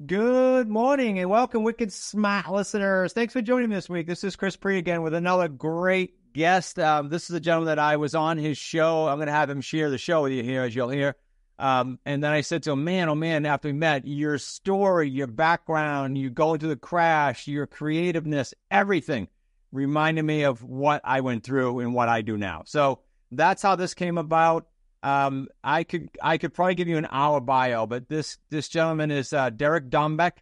Good morning and welcome, Wicked Smart listeners. Thanks for joining me this week. This is Chris Pre again with another great guest. This is a gentleman that I was on his show. I'm going to have him share the show with you here, as you'll hear. And then I said to him, man, oh man, after we met, your story, your background, you going through the crash, your creativeness, everything reminded me of what I went through and what I do now. So that's how this came about. I could probably give you an hour bio, but this gentleman is Derek Dombeck.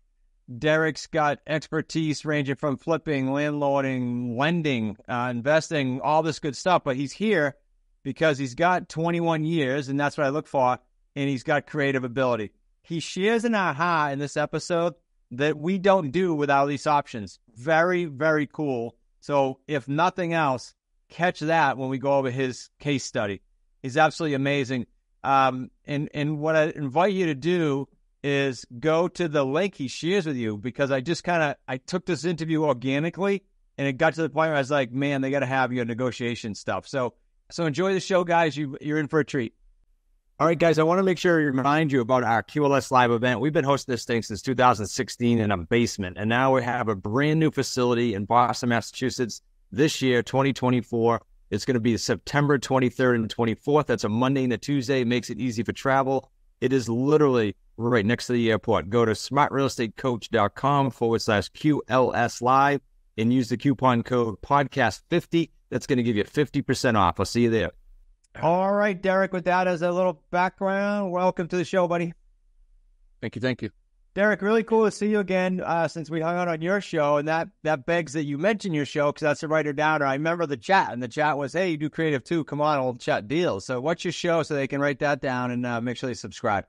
Derek's got expertise ranging from flipping, landlording, lending, investing, all this good stuff. But he's here because he's got 21 years, and that's what I look for, and he's got creative ability. He shares an aha in this episode that we don't do without these options. Very, very cool. So if nothing else, catch that when we go over his case study. He's absolutely amazing. And what I invite you to do is go to the link he shares with you, because I took this interview organically, and it got to the point where I was like, man, they got to have your negotiation stuff. So enjoy the show, guys. You're in for a treat. All right, guys, I want to make sure to remind you about our QLS Live event. We've been hosting this thing since 2016 in a basement, and now we have a brand new facility in Boston, Massachusetts this year, 2024. It's going to be September 23rd and 24th. That's a Monday and a Tuesday. It makes it easy for travel. It is literally right next to the airport. Go to smartrealestatecoach.com/QLS Live and use the coupon code podcast50. That's going to give you 50% off. I'll see you there. All right, Derek, with that as a little background, welcome to the show, buddy. Thank you. Derek, really cool to see you again since we hung out on your show, and that begs that you mention your show, because that's a writer-downer. I remember the chat, and the chat was, hey, you do creative too. Come on, we'll chat deals. So what's your show so they can write that down and make sure they subscribe?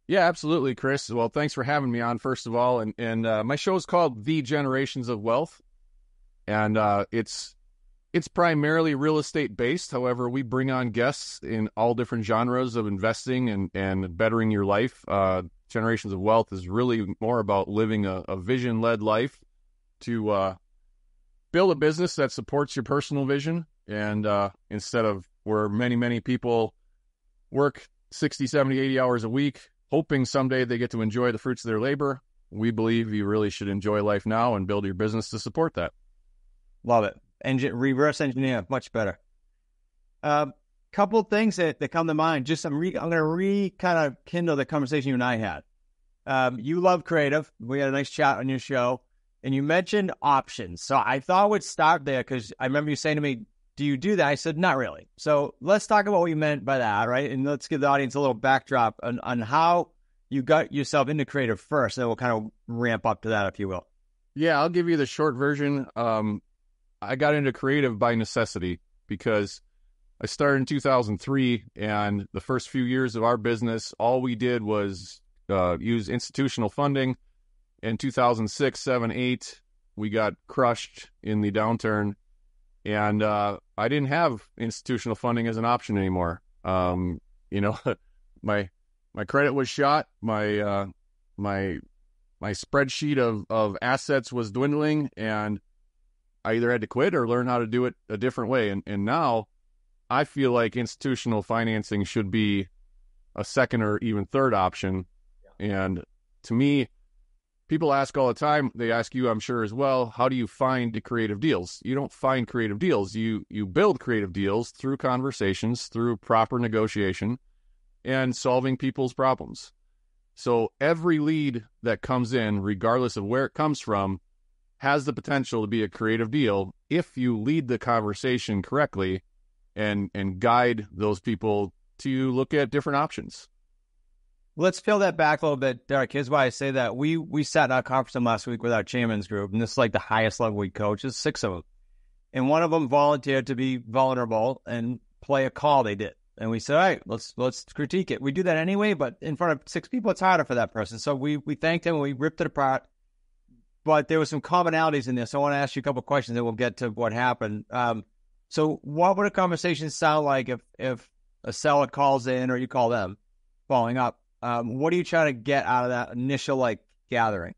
Yeah, absolutely, Chris. Well, thanks for having me on, first of all. And my show is called The Generations of Wealth, and it's primarily real estate based. However, we bring on guests in all different genres of investing and bettering your life. Generations of Wealth is really more about living a vision-led life to build a business that supports your personal vision. And instead of where many people work 60, 70, 80 hours a week, hoping someday they get to enjoy the fruits of their labor, we believe you really should enjoy life now and build your business to support that. Love it. Reverse engineer, much better. Couple of things that come to mind. I'm going to kind of kindle the conversation you and I had. You love creative. We had a nice chat on your show, and you mentioned options. So I thought we'd start there, because I remember you saying to me, do you do that? I said, not really. So let's talk about what you meant by that, right? And let's give the audience a little backdrop on how you got yourself into creative first, and then we'll kind of ramp up to that, if you will. Yeah, I'll give you the short version. I got into creative by necessity, because I started in 2003, and the first few years of our business, all we did was use institutional funding. In 2006, 7, 8, we got crushed in the downturn, and I didn't have institutional funding as an option anymore. My credit was shot. My spreadsheet of assets was dwindling, and I either had to quit or learn how to do it a different way. And now I feel like institutional financing should be a second or even third option. And to me, people ask all the time, they ask you, I'm sure as well, how do you find creative deals? You don't find creative deals. You build creative deals through conversations, through proper negotiation, and solving people's problems. So every lead that comes in, regardless of where it comes from, has the potential to be a creative deal if you lead the conversation correctly and guide those people to look at different options. Let's peel that back a little bit, Derek. Here's why I say that. We sat in our conference room last week with our chairman's group, and this is like the highest level we coach. There's 6 of them. And one of them volunteered to be vulnerable and play a call they did. And we said, all right, let's critique it. We do that anyway, but in front of 6 people, it's harder for that person. So we thanked him, and we ripped it apart. But there were some commonalities in there. So I want to ask you a couple of questions, then we'll get to what happened. So what would a conversation sound like if a seller calls in or you call them, following up? What are you trying to get out of that initial gathering?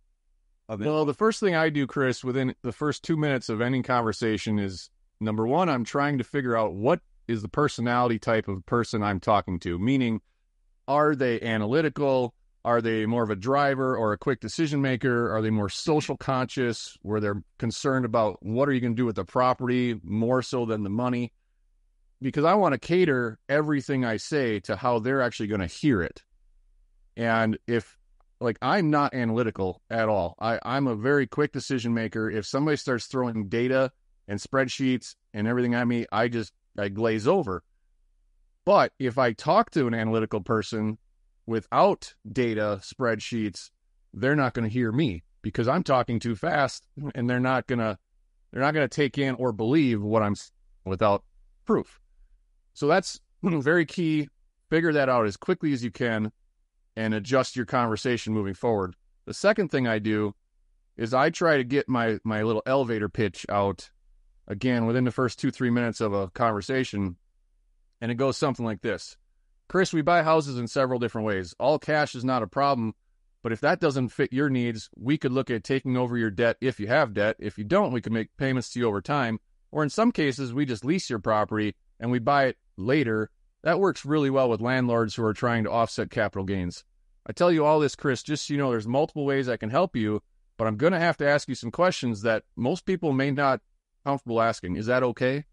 Well, the first thing I do, Chris, within the first 2 minutes of any conversation is, number one, I'm trying to figure out what is the personality type of person I'm talking to. Meaning, are they analytical? Are they more of a driver or a quick decision maker? Are they more social conscious, where they're concerned about what are you going to do with the property more so than the money? Because I want to cater everything I say to how they're actually going to hear it. And if, like, I'm not analytical at all. I'm a very quick decision maker. If somebody starts throwing data and spreadsheets and everything at me, I glaze over. But if I talk to an analytical person without data, spreadsheets, they're not going to hear me because I'm talking too fast, and they're not going to take in or believe what I'm saying without proof. So that's very key. Figure that out as quickly as you can and adjust your conversation moving forward. The second thing I do is I try to get my little elevator pitch out again within the first 2-3 minutes of a conversation. And it goes something like this. Chris, we buy houses in several different ways. All cash is not a problem, but if that doesn't fit your needs, we could look at taking over your debt if you have debt. If you don't, we can make payments to you over time. Or in some cases, we just lease your property and we buy it later. That works really well with landlords who are trying to offset capital gains. I tell you all this, Chris, just so you know, there's multiple ways I can help you, but I'm going to have to ask you some questions that most people may not be comfortable asking. Is that okay?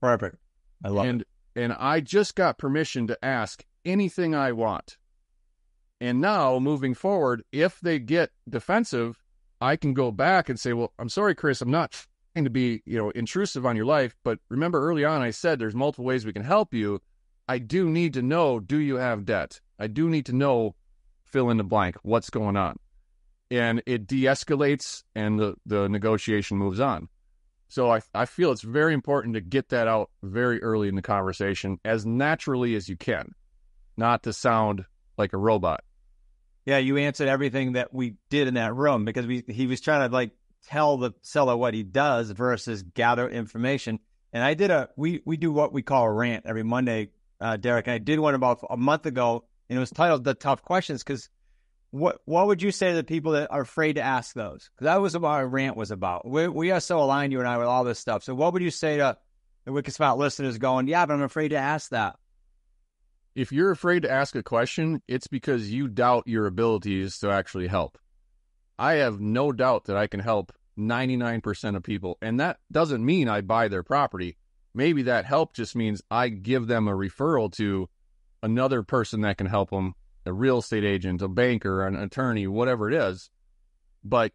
Perfect. I love it. And I just got permission to ask anything I want. And now, moving forward, if they get defensive, I can go back and say, well, I'm sorry, Chris, I'm not trying to be, intrusive on your life, but remember early on I said there's multiple ways we can help you. I do need to know, do you have debt? I do need to know, fill in the blank, what's going on. And it de-escalates and the negotiation moves on. So I feel it's very important to get that out very early in the conversation as naturally as you can, not to sound like a robot. Yeah, you answered everything that we did in that room because he was trying to tell the seller what he does versus gather information. And we do what we call a rant every Monday, Derek. And I did one about a month ago, and it was titled "The Tough Questions." Because what would you say to the people that are afraid to ask those? Because that was what our rant was about. We are so aligned, you and I, with all this stuff. So what would you say to the Wicked Smart listeners going, yeah, but I'm afraid to ask that? If you're afraid to ask a question, it's because you doubt your abilities to actually help. I have no doubt that I can help 99% of people. And that doesn't mean I buy their property. Maybe that help just means I give them a referral to another person that can help them, a real estate agent, a banker, an attorney, whatever it is. But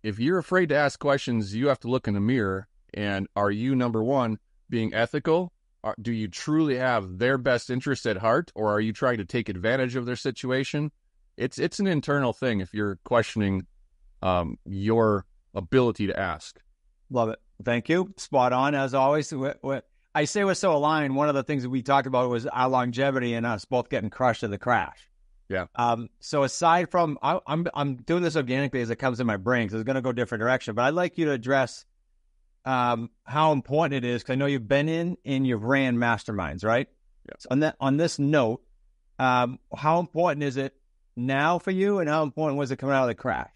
if you're afraid to ask questions, you have to look in the mirror. And are you, number one, being ethical? Do you truly have their best interest at heart, or are you trying to take advantage of their situation? It's an internal thing if you're questioning your ability to ask. Love it. Thank you. Spot on, as always. I say we're so aligned. One of the things that we talked about was our longevity and us both getting crushed in the crash. Yeah. So aside from, I'm doing this organically as it comes in my brain, because it's going to go a different direction. But I'd like you to address how important it is, because I know you've been in and you've ran masterminds, right? Yeah. So on this note, how important is it now for you, and how important was it coming out of the crash?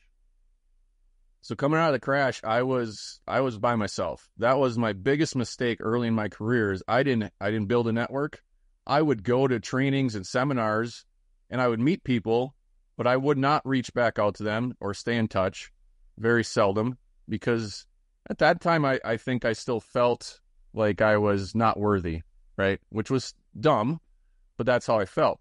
So coming out of the crash, I was by myself. That was my biggest mistake early in my career. Is I didn't build a network. I would go to trainings and seminars, and I would meet people, but I would not reach back out to them or stay in touch. Very seldom, because at that time I think I still felt like I was not worthy, right? Which was dumb, but that's how I felt.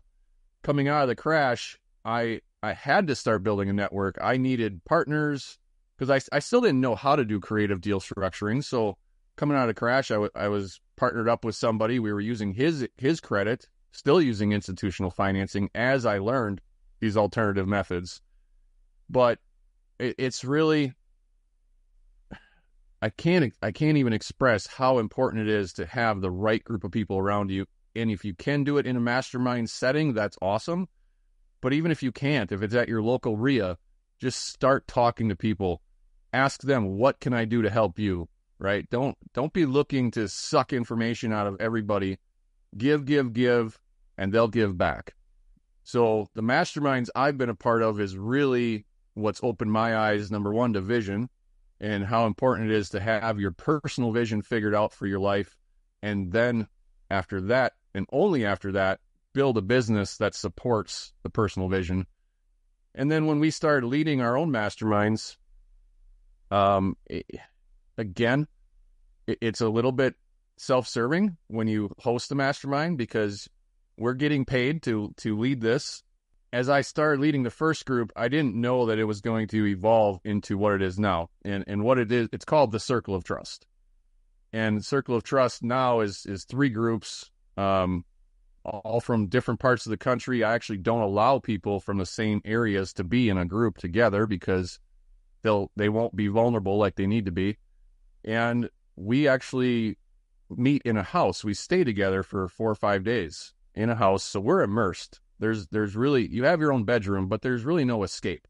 Coming out of the crash, I had to start building a network. I needed partners, because I still didn't know how to do creative deal structuring. So coming out of the crash, I was partnered up with somebody. We were using his credit, still using institutional financing as I learned these alternative methods. But it's really, I can't even express how important it is to have the right group of people around you. And if you can do it in a mastermind setting, that's awesome. But even if you can't, if it's at your local RIA, just start talking to people. Ask them, what can I do to help you, right? Don't be looking to suck information out of everybody. Give, and they'll give back. So the masterminds I've been a part of is really what's opened my eyes, number one, to vision, and how important it is to have your personal vision figured out for your life. And then after that, and only after that, build a business that supports the personal vision. And then when we started leading our own masterminds, again, it's a little bit self-serving when you host a mastermind because we're getting paid to lead this. As I started leading the first group, I didn't know that it was going to evolve into what it is now. And what it is, it's called the Circle of Trust. And Circle of Trust now is 3 groups, all from different parts of the country. I actually don't allow people from the same areas to be in a group together because they won't be vulnerable like they need to be. And we actually meet in a house. We stay together for 4 or 5 days in a house. So we're immersed. There's really, you have your own bedroom, but there's really no escape.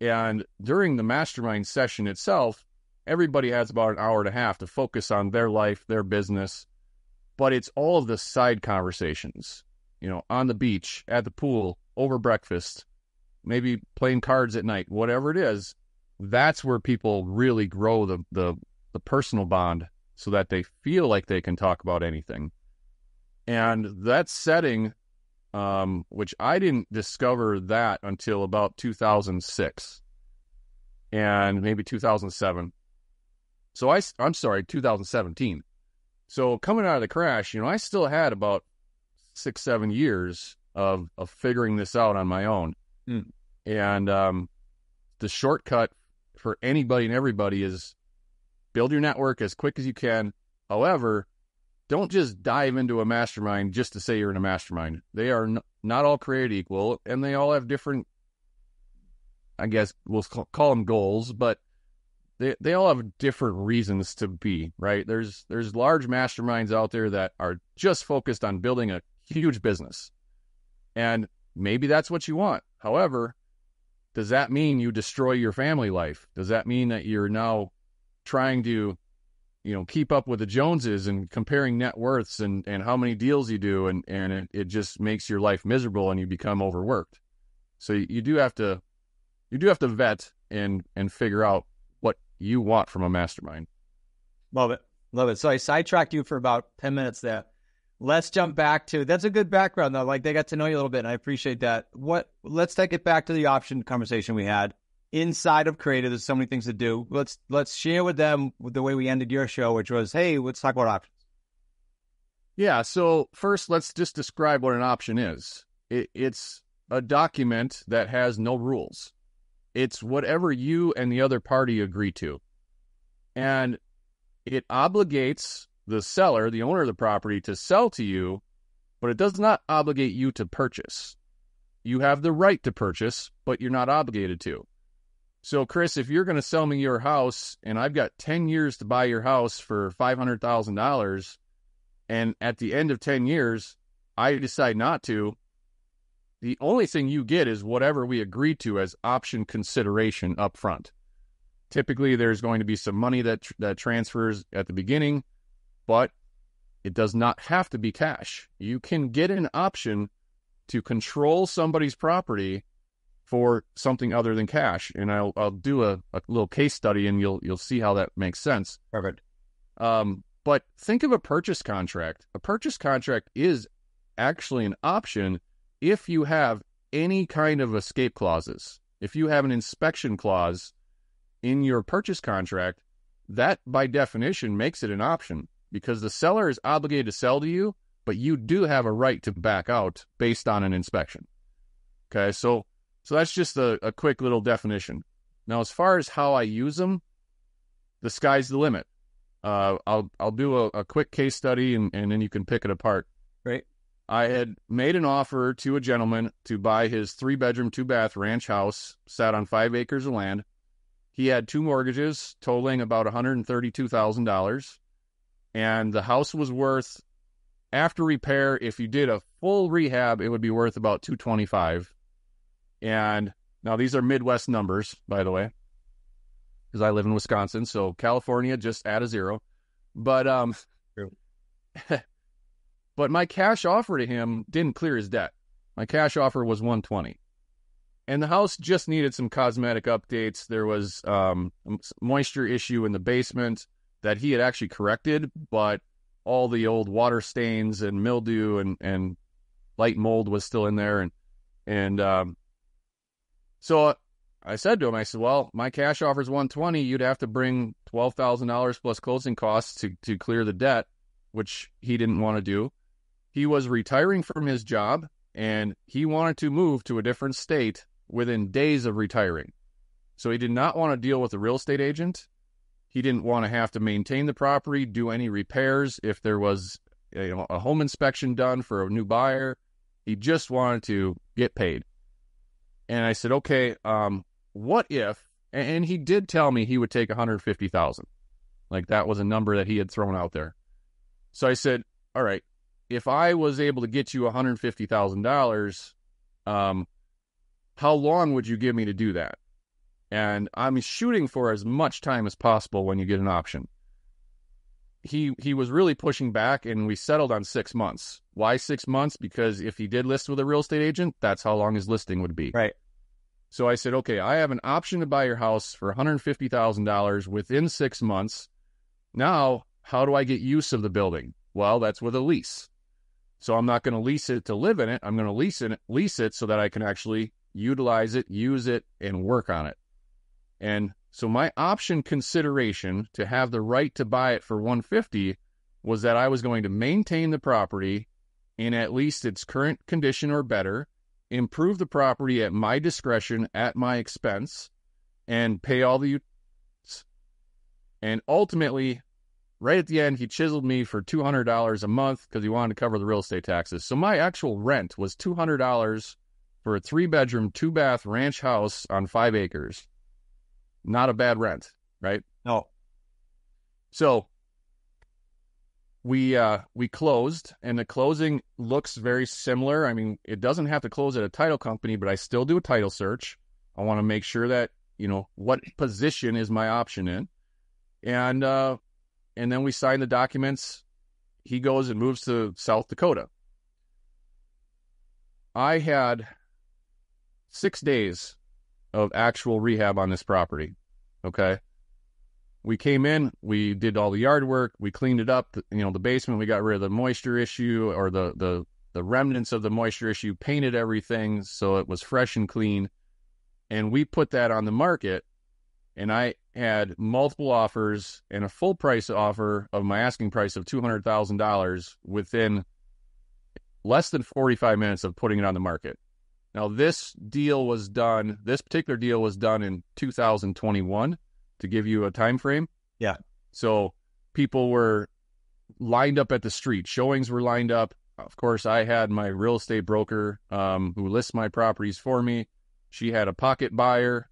And during the mastermind session itself, everybody has about an hour and a half to focus on their life, their business, but it's all of the side conversations, on the beach, at the pool, over breakfast, maybe playing cards at night, whatever it is. That's where people really grow the personal bond so that they feel like they can talk about anything. And that setting, which I didn't discover that until about 2006 and maybe 2007. So I'm sorry, 2017. So coming out of the crash, I still had about 6-7 years of figuring this out on my own. And the shortcut for anybody and everybody is build your network as quick as you can. However, don't just dive into a mastermind just to say you're in a mastermind. They are not all created equal, and they all have different, I guess we'll call them goals, but they all have different reasons to be, right? There's large masterminds out there that are just focused on building a huge business. And maybe that's what you want. However, does that mean you destroy your family life? Does that mean that you're now trying to keep up with the Joneses and comparing net worths and how many deals you do, and it just makes your life miserable and you become overworked? So you do have to vet and figure out what you want from a mastermind. Love it. So I sidetracked you for about 10 minutes there. Let's jump back to, that's a good background though. Like they got to know you a little bit and I appreciate that. Let's take it back to the option conversation we had. Inside of creative, there's so many things to do. Let's share with them the way we ended your show, which was, hey, let's talk about options. Yeah. So first, let's just describe what an option is. It's a document that has no rules. It's whatever you and the other party agree to. And it obligates the seller, the owner of the property, to sell to you, but it does not obligate you to purchase. You have the right to purchase, but you're not obligated to. So, Chris, if you're going to sell me your house and I've got 10 years to buy your house for $500,000, and at the end of 10 years, I decide not to, the only thing you get is whatever we agreed to as option consideration up front. Typically, there's going to be some money that transfers at the beginning, but it does not have to be cash. You can get an option to control somebody's property for something other than cash. And I'll do a little case study and you'll see how that makes sense. Perfect. But think of a purchase contract. A purchase contract is actually an option if you have any kind of escape clauses. If you have an inspection clause in your purchase contract, that by definition makes it an option because the seller is obligated to sell to you, but you do have a right to back out based on an inspection. Okay, so that's just a quick little definition. Now, as far as how I use them, the sky's the limit. I'll do a quick case study and then you can pick it apart. Great. I had made an offer to a gentleman to buy his 3-bedroom, 2-bath ranch house, sat on 5 acres of land. He had 2 mortgages totaling about $132,000. And the house was worth, after repair, if you did a full rehab, it would be worth about $225,000. And now these are Midwest numbers, by the way, because I live in Wisconsin. So California, just add a 0. But but my cash offer to him didn't clear his debt. My cash offer was $120,000. And the house just needed some cosmetic updates. There was a moisture issue in the basement that he had actually corrected, but all the old water stains and mildew and light mold was still in there. And So I said to him, I said, well, my cash offer is 120. You'd have to bring $12,000 plus closing costs to clear the debt, which he didn't want to do. He was retiring from his job, and he wanted to move to a different state within days of retiring. So he did not want to deal with a real estate agent. He didn't want to have to maintain the property, do any repairs if there was a home inspection done for a new buyer. He just wanted to get paid. And I said, okay, what if, and he did tell me he would take $150,000. Like that was a number that he had thrown out there. So I said, all right, if I was able to get you $150,000, how long would you give me to do that? And I'm shooting for as much time as possible when you get an option. He was really pushing back, and we settled on 6 months. Why 6 months? Because if he did list with a real estate agent, that's how long his listing would be. Right. So I said, okay, I have an option to buy your house for $150,000 within 6 months. Now, how do I get use of the building? Well, that's with a lease. So I'm not going to lease it to live in it. I'm going to lease it so that I can actually utilize it, use it, and work on it. And so my option consideration to have the right to buy it for $150,000 was that I was going to maintain the property in at least its current condition or better, improve the property at my discretion, at my expense, and pay all the utilities. And ultimately, right at the end, he chiseled me for $200 a month because he wanted to cover the real estate taxes. So my actual rent was $200 for a 3-bedroom, 2-bath ranch house on 5 acres. Not a bad rent, right? No. So we closed, and the closing looks very similar. I mean, it doesn't have to close at a title company, but I still do a title search. I want to make sure that, what position is my option in. And then we sign the documents. He goes and moves to South Dakota. I had 6 days of actual rehab on this property. Okay. We came in, we did all the yard work, we cleaned it up, the basement, we got rid of the moisture issue or the remnants of the moisture issue, painted everything so it was fresh and clean. And we put that on the market, and I had multiple offers and a full price offer of my asking price of $200,000 within less than 45 minutes of putting it on the market. Now, this particular deal was done in 2021, to give you a time frame. Yeah. So people were lined up at the street. Showings were lined up. Of course, I had my real estate broker who lists my properties for me. She had a pocket buyer.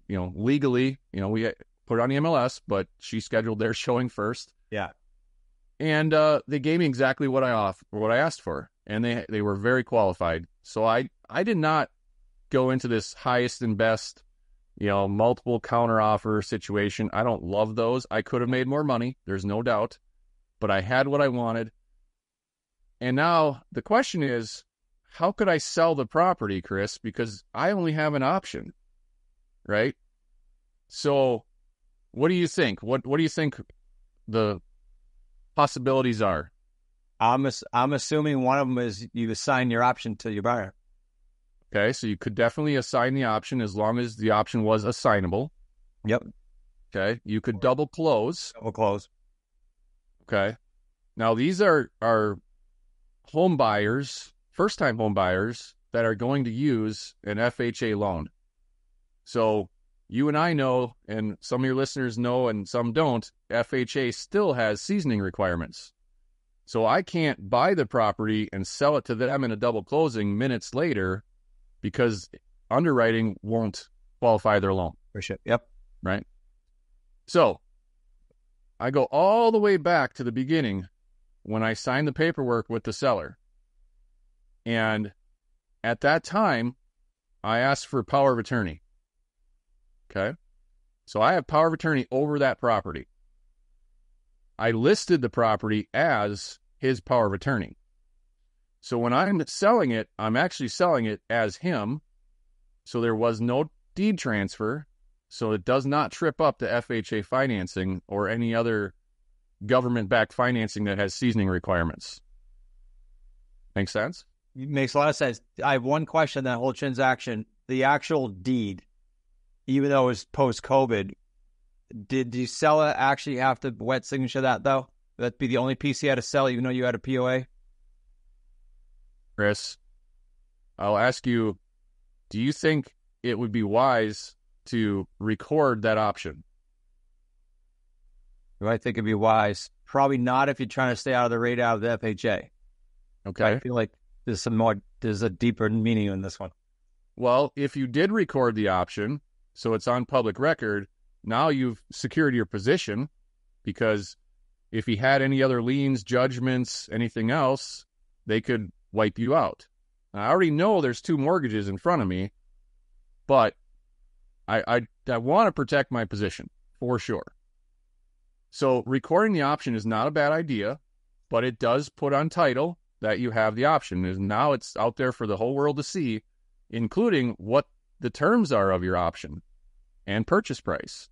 Legally, we put it on the MLS, but she scheduled their showing first. Yeah. And they gave me exactly what I asked for, and they were very qualified. So I did not go into this highest and best, multiple counter offer situation. I don't love those. I could have made more money. There's no doubt, but I had what I wanted. And now the question is, how could I sell the property, Chris? Because I only have an option, right? So what do you think? What do you think the possibilities are? I'm assuming one of them is you assign your option to your buyer. Okay, so you could definitely assign the option as long as the option was assignable. Yep. Okay, you could double close. Double close. Okay. Now, these are home buyers, first-time home buyers that are going to use an FHA loan. So you and I know, and some of your listeners know and some don't, FHA still has seasoning requirements. So I can't buy the property and sell it to them in a double closing minutes later because underwriting won't qualify their loan. For sure. Yep. Right? So I go all the way back to the beginning when I signed the paperwork with the seller. And at that time, I asked for power of attorney. Okay? So I have power of attorney over that property. I listed the property as his power of attorney. So when I'm selling it, I'm actually selling it as him. So there was no deed transfer. So it does not trip up the FHA financing or any other government-backed financing that has seasoning requirements. Make sense? It makes a lot of sense. I have one question on that whole transaction. the actual deed, even though it was post-COVID, did the seller actually have to wet signature that, though? That'd be the only piece he had to sell, even though you had a POA? Chris, I'll ask you, do you think it would be wise to record that option? Do I think it'd be wise? Probably not if you're trying to stay out of the radar of the FHA. Okay. I feel like there's a deeper meaning in this one. Well, if you did record the option, so it's on public record, now you've secured your position, because if he had any other liens, judgments, anything else, they could wipe you out. I already know there's 2 mortgages in front of me, but I want to protect my position for sure. So recording the option is not a bad idea, but it does put on title that you have the option. And now it's out there for the whole world to see, including what the terms are of your option and purchase price.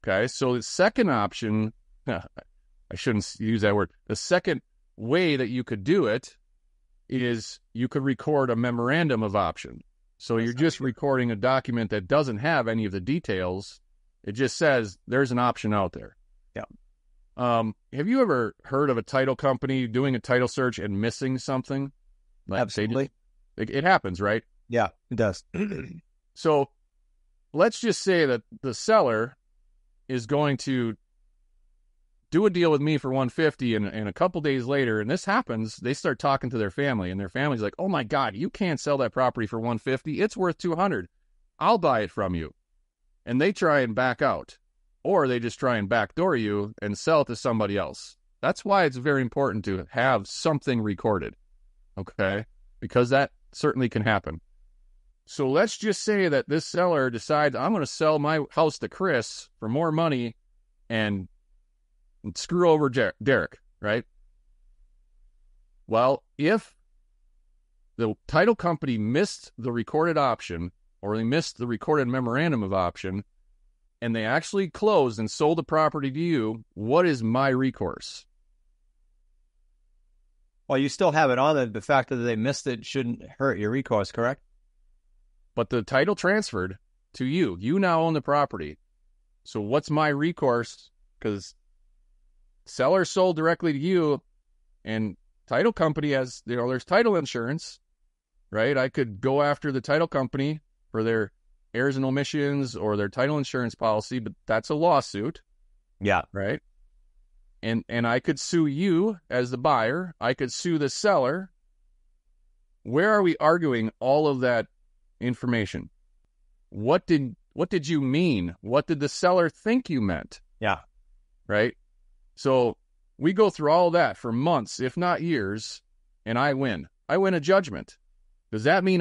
Okay, so the second option, I shouldn't use that word. The second way that you could do it is you could record a memorandum of option. So you're just recording a document that doesn't have any of the details. It just says there's an option out there. Yeah. Have you ever heard of a title company doing a title search and missing something? Like Absolutely. It happens, right? Yeah, it does. So let's just say that the seller is going to do a deal with me for $150, and a couple days later, and this happens, they start talking to their family, and their family's like, "Oh my God, you can't sell that property for $150. It's worth $200. I'll buy it from you." And they try and back out, or they just try and backdoor you and sell it to somebody else. That's why it's very important to have something recorded, okay? Because that certainly can happen. So let's just say that this seller decides, I'm going to sell my house to Chris for more money and screw over Derek, right? Well, if the title company missed the recorded option, or they missed the recorded memorandum of option, and they actually closed and sold the property to you, what is my recourse? Well, you still have it on there. The fact that they missed it shouldn't hurt your recourse, correct? But the title transferred to you. You now own the property. So what's my recourse? Because seller sold directly to you, and title company has, there's title insurance, right? I could go after the title company for their errors and omissions or their title insurance policy, but that's a lawsuit. Yeah. Right? And I could sue you as the buyer. I could sue the seller. Where are we arguing all of that information? What did you mean? What did the seller think you meant? Yeah. Right? So we go through all that for months, if not years, and I win. I win a judgment. Does that mean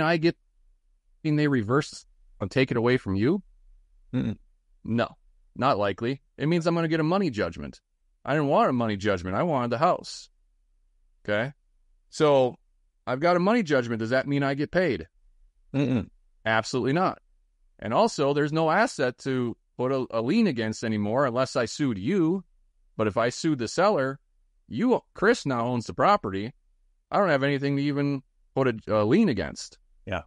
they reverse and take it away from you? Mm-mm. No, not likely. It means I'm going to get a money judgment. I didn't want a money judgment. I wanted the house. Okay? So I've got a money judgment. Does that mean I get paid? Mm-mm. Absolutely not. And also, there's no asset to put a lien against anymore unless I sued you. But if I sued the seller, Chris now owns the property. I don't have anything to even put a lien against. Yeah.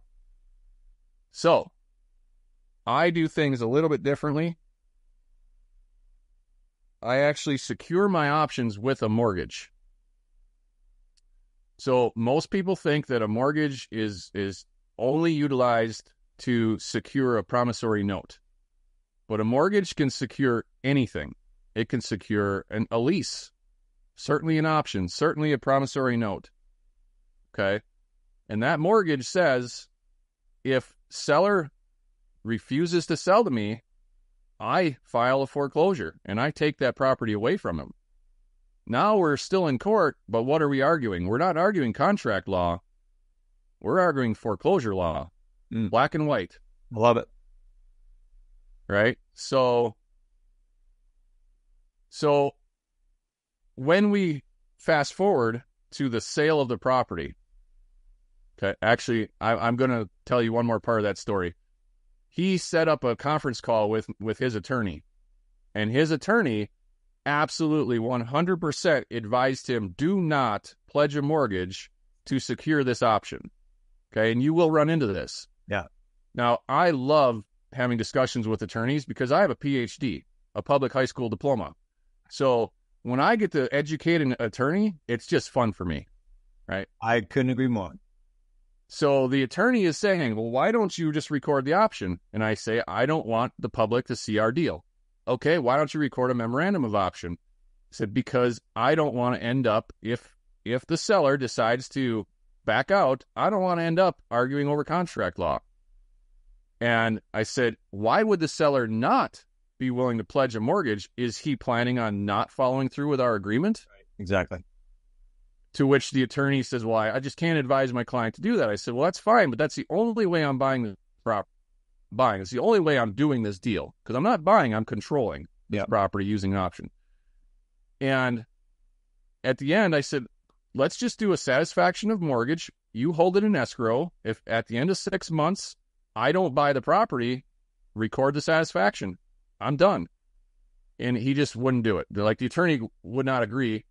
So I do things a little bit differently. I actually secure my options with a mortgage. So most people think that a mortgage is only utilized to secure a promissory note. But a mortgage can secure anything. It can secure a lease, certainly an option, certainly a promissory note. Okay? And that mortgage says, if seller refuses to sell to me, I file a foreclosure and I take that property away from him. Now we're still in court, but what are we arguing? We're not arguing contract law. We're arguing foreclosure law. Black and white. I love it. Right? So when we fast forward to the sale of the property, okay, actually, I'm going to tell you one more part of that story. He set up a conference call with his attorney, and his attorney absolutely 100% advised him, do not pledge a mortgage to secure this option. Okay, and you will run into this. Yeah. Now, I love having discussions with attorneys because I have a PhD, a public high school diploma. So when I get to educate an attorney, it's just fun for me, right? I couldn't agree more. So the attorney is saying, well, why don't you just record the option? And I say, I don't want the public to see our deal. Okay, why don't you record a memorandum of option? I said, because I don't want to end up, if the seller decides to back out, I don't want to end up arguing over contract law. And I said, why would the seller not be willing to pledge a mortgage? Is he planning on not following through with our agreement? Right. Exactly. To which the attorney says, well, I just can't advise my client to do that. I said, well, that's fine, but that's the only way I'm buying the property. It's the only way I'm doing this deal. Because I'm not buying, I'm controlling this property using an option. And at the end, I said, let's just do a satisfaction of mortgage. You hold it in escrow. If at the end of 6 months, I don't buy the property, record the satisfaction. I'm done. And he just wouldn't do it. The attorney would not agree.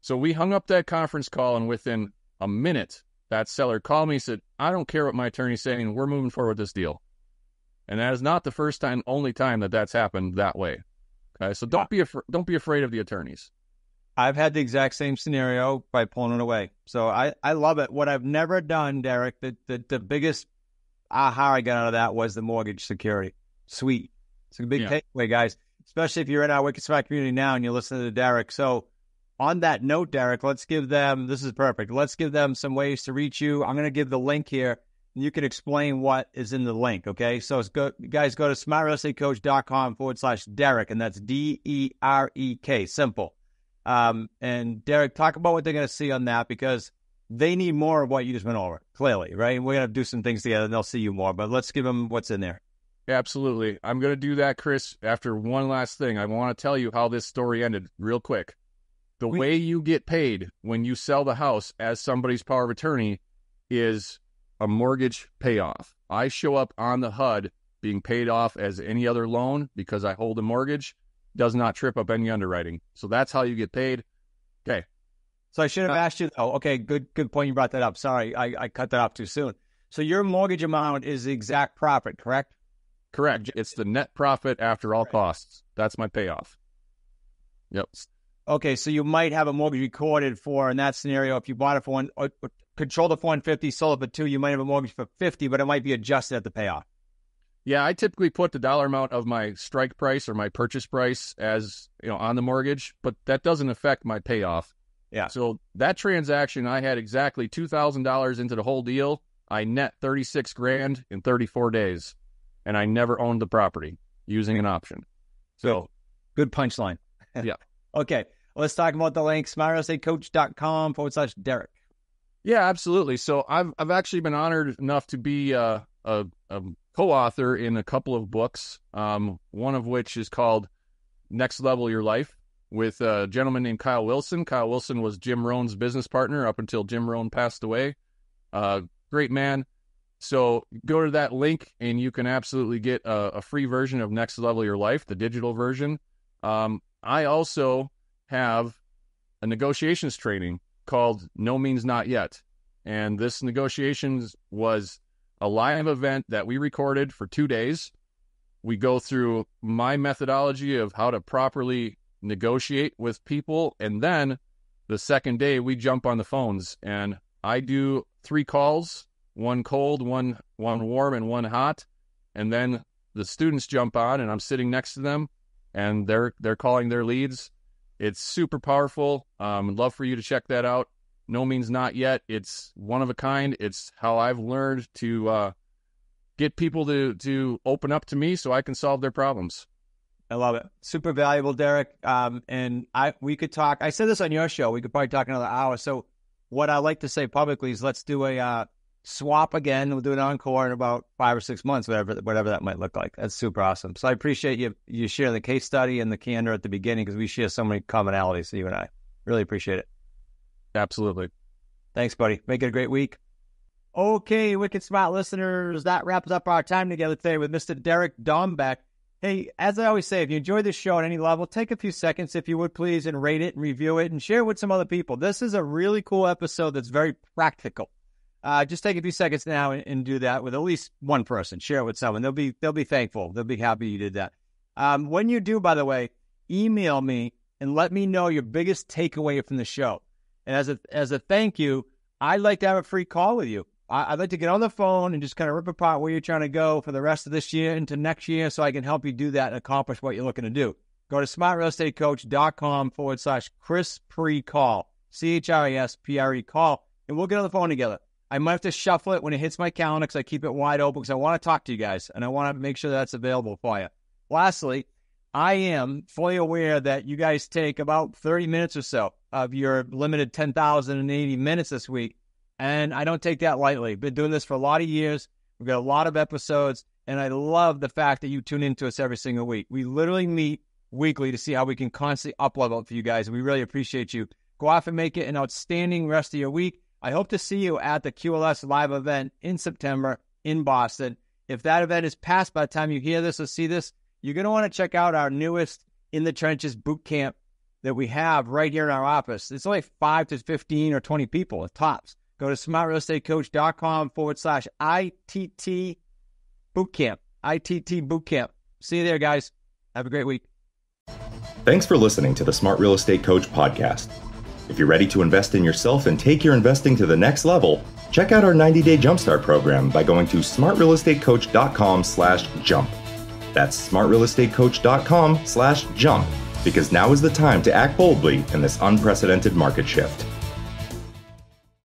So we hung up that conference call, and within a minute, that seller called me and said, I don't care what my attorney's saying. We're moving forward with this deal. And that is not the first time, only time that that's happened that way. Okay, so don't be afraid of the attorneys. I've had the exact same scenario by pulling it away. So I love it. What I've never done, Derek, the biggest aha I got out of that was the mortgage security. Sweet. It's a big takeaway, guys, especially if you're in our Wicked Smart community now and you're listening to Derek. So on that note, Derek, let's give them, this is perfect. Let's give them some ways to reach you. I'm going to give the link here, and you can explain what is in the link, okay? So guys, go to smartrealestatecoach.com/Derek, and that's DEREK, simple. And Derek, talk about what they're going to see on that, because they need more of what you just went over, clearly, right? And we're going to do some things together, and they'll see you more, but let's give them what's in there. Absolutely. I'm going to do that, Chris, after one last thing. I want to tell you how this story ended real quick. The way you get paid when you sell the house as somebody's power of attorney is a mortgage payoff. I show up on the HUD being paid off as any other loan because I hold a mortgage, does not trip up any underwriting. So that's how you get paid. Okay. So I should have asked you. Oh, okay. Good point. You brought that up. Sorry, I cut that off too soon. So your mortgage amount is the exact profit, correct? Correct. It's the net profit after all costs. That's my payoff. Yep. Okay, so you might have a mortgage recorded for, in that scenario, if you bought it for one, or controlled it for 150, sold it for 2, you might have a mortgage for 50, but it might be adjusted at the payoff. Yeah, I typically put the dollar amount of my strike price or my purchase price as, on the mortgage, but that doesn't affect my payoff. Yeah. So that transaction, I had exactly $2,000 into the whole deal. I net $36,000 in 34 days, and I never owned the property using an option. So good punchline. Yeah. Okay, let's talk about the link, smartrealestatecoach.com/Derek. Yeah, absolutely. So I've actually been honored enough to be a co-author in a couple of books, one of which is called Next Level Your Life, with a gentleman named Kyle Wilson. Kyle Wilson was Jim Rohn's business partner up until Jim Rohn passed away. Great man. So go to that link and you can absolutely get a free version of Next Level Your Life, the digital version. I also have a negotiations training called No Means Not Yet. And this negotiations was a live event that we recorded for 2 days. We go through my methodology of how to properly negotiate with people. And then the second day we jump on the phones and I do 3 calls, one cold, one warm, and one hot. And then the students jump on and I'm sitting next to them and they're calling their leads. It's super powerful. I'd love for you to check that out. No Means Not Yet. It's one of a kind. It's how I've learned to get people to open up to me so I can solve their problems. I love it. Super valuable, Derek. And we could talk. I said this on your show. We could probably talk another hour. So what I like to say publicly is let's do a swap again. We'll do an encore in about 5 or 6 months, whatever that might look like. That's super awesome. So I appreciate you sharing the case study and the candor at the beginning because we share so many commonalities, you and I. Really appreciate it. Absolutely. Thanks, buddy. Make it a great week. Okay, Wicked Smart listeners, that wraps up our time together today with Mr. Derek Dombeck. Hey, as I always say, if you enjoyed this show at any level, take a few seconds, if you would please, and rate it and review it and share it with some other people. This is a really cool episode that's very practical. Just take a few seconds now and do that with at least one person. Share it with someone. They'll be thankful. They'll be happy you did that. When you do, by the way, email me and let me know your biggest takeaway from the show. And as a thank you, I'd like to have a free call with you. I'd like to get on the phone and just kind of rip apart where you're trying to go for the rest of this year into next year so I can help you do that and accomplish what you're looking to do. Go to smartrealestatecoach.com/Chris Pre-Call, CHRISPRE call, and we'll get on the phone together. I might have to shuffle it when it hits my calendar because I keep it wide open because I want to talk to you guys and I want to make sure that's available for you. Lastly, I am fully aware that you guys take about 30 minutes or so of your limited 10,080 minutes this week, and I don't take that lightly. Been doing this for a lot of years. We've got a lot of episodes, and I love the fact that you tune into us every single week. We literally meet weekly to see how we can constantly up-level it for you guys, and we really appreciate you. Go off and make it an outstanding rest of your week. I hope to see you at the QLS Live event in September in Boston. If that event is past by the time you hear this or see this, you're going to want to check out our newest In the Trenches boot camp that we have right here in our office. It's only 5 to 15 or 20 people at tops. Go to smartrealestatecoach.com/ITT bootcamp. ITT bootcamp. See you there, guys. Have a great week. Thanks for listening to the Smart Real Estate Coach podcast. If you're ready to invest in yourself and take your investing to the next level, check out our 90-day Jumpstart program by going to smartrealestatecoach.com/jump. That's smartrealestatecoach.com/jump, because now is the time to act boldly in this unprecedented market shift.